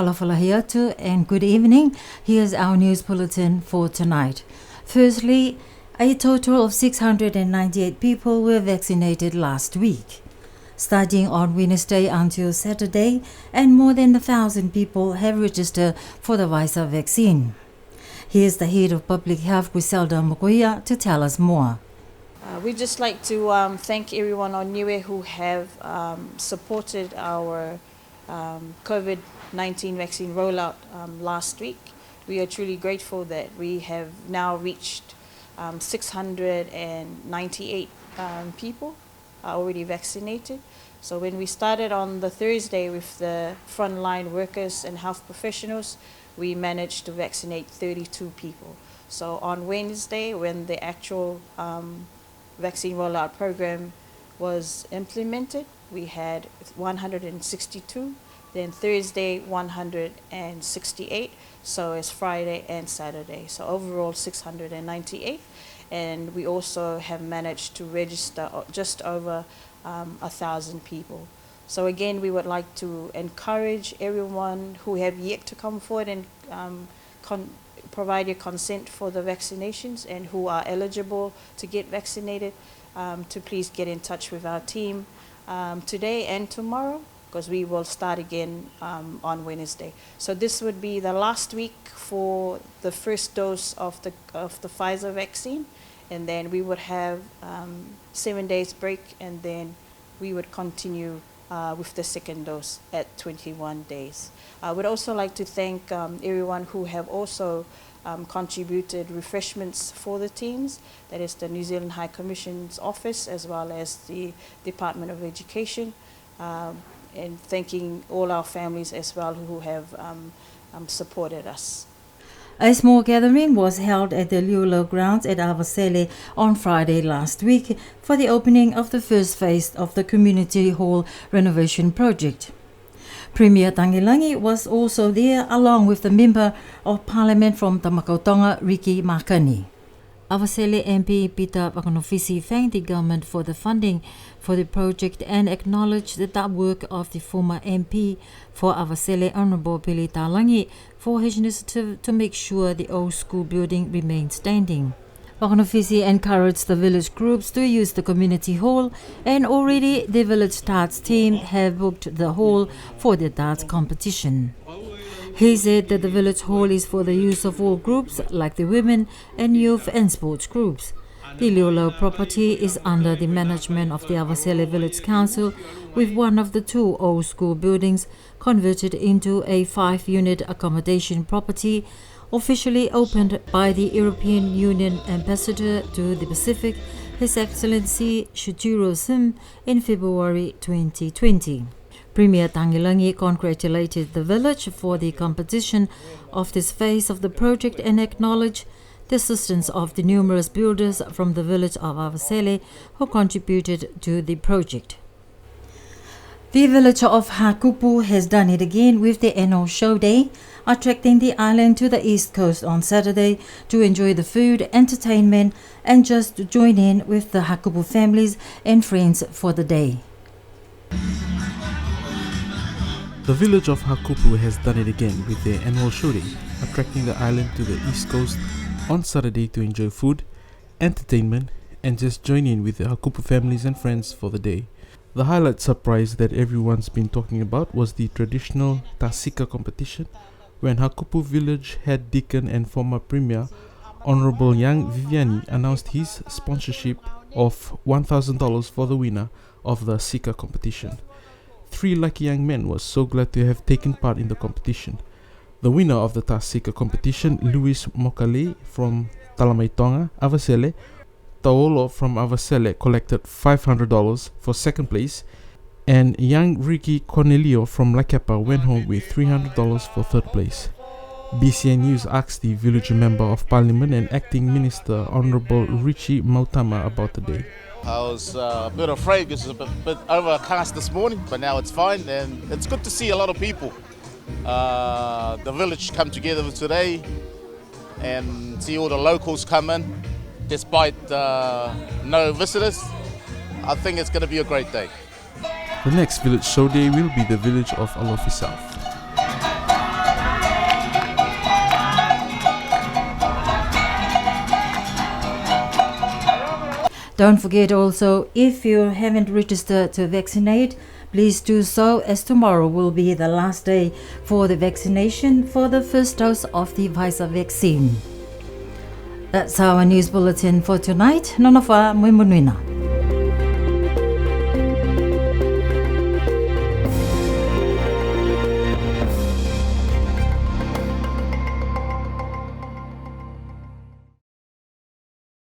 Kalafalahiatu and good evening. Here's our news bulletin for tonight. Firstly, a total of 698 people were vaccinated last week. Starting on Wednesday until Saturday, and more than 1,000 people have registered for the Pfizer vaccine. Here's the head of Public Health, Griselda Mokoia, to tell us more. We'd just like to thank everyone on Niue who have supported our COVID-19 vaccine rollout last week. We are truly grateful that we have now reached 698 people are already vaccinated. So when we started on the Thursday with the frontline workers and health professionals, we managed to vaccinate 32 people. So on Wednesday, when the actual vaccine rollout program was implemented, we had 162, then Thursday 168, so it's Friday and Saturday. So overall 698, and we also have managed to register just over 1,000 people. So again, we would like to encourage everyone who have yet to come forward and provide your consent for the vaccinations and who are eligible to get vaccinated to please get in touch with our team today and tomorrow, because we will start again on Wednesday. So this would be the last week for the first dose of the Pfizer vaccine, and then we would have 7 days break, and then we would continue with the second dose at 21 days. I would also like to thank everyone who have also contributed refreshments for the teams. That is the New Zealand High Commission's office as well as the Department of Education, and thanking all our families as well who have supported us. A small gathering was held at the Liulo grounds at Avasele on Friday last week for the opening of the first phase of the Community Hall renovation project. Premier Tangilangi was also there along with the Member of Parliament from Tamakautonga, Riki Makani. Avasele MP Peter Pakonofisi thanked the government for the funding for the project and acknowledged the work of the former MP for Avasele, Honourable Pili Talangi, for his initiative to make sure the old school building remains standing. Pakonofisi encouraged the village groups to use the community hall, and already the village darts team have booked the hall for the darts competition. He said that the village hall is for the use of all groups like the women and youth and sports groups. The Liulo property is under the management of the Avasele Village Council, with one of the two old school buildings converted into a 5-unit accommodation property, officially opened by the European Union Ambassador to the Pacific, His Excellency Shujiro Sim, in February 2020. Premier Tangilangi congratulated the village for the competition of this phase of the project and acknowledged the assistance of the numerous builders from the village of Avasele who contributed to the project. The village of Hakupu has done it again with the annual show day, attracting the island to the east coast on Saturday to enjoy the food, entertainment, and just to join in with the Hakupu families and friends for the day. The village of Hakupu has done it again with their annual show day, attracting the island to the east coast on Saturday to enjoy food, entertainment, and just join in with the Hakupu families and friends for the day. The highlight surprise that everyone's been talking about was the traditional Tasika competition, when Hakupu village head deacon and former premier Honourable Yang Viviani announced his sponsorship of $1,000 for the winner of the Sika competition. 3 lucky young men were so glad to have taken part in the competition. The winner of the Tasika competition, Louis Mokale from Talamaitonga, Avasele, Taolo from Avasele collected $500 for second place, and young Ricky Cornelio from Lakapa went home with $300 for third place. BCN News asked the village member of parliament and acting minister Honourable Richie Mautama about the day. I was a bit afraid because it was a bit overcast this morning, but now it's fine, and it's good to see a lot of people. The village come together today and see all the locals come in, despite no visitors. I think it's going to be a great day. The next village show day will be the village of Alofi South. Don't forget also, if you haven't registered to vaccinate, please do so, as tomorrow will be the last day for the vaccination for the first dose of the Pfizer vaccine. That's our news bulletin for tonight. Nona wha, moi monuina.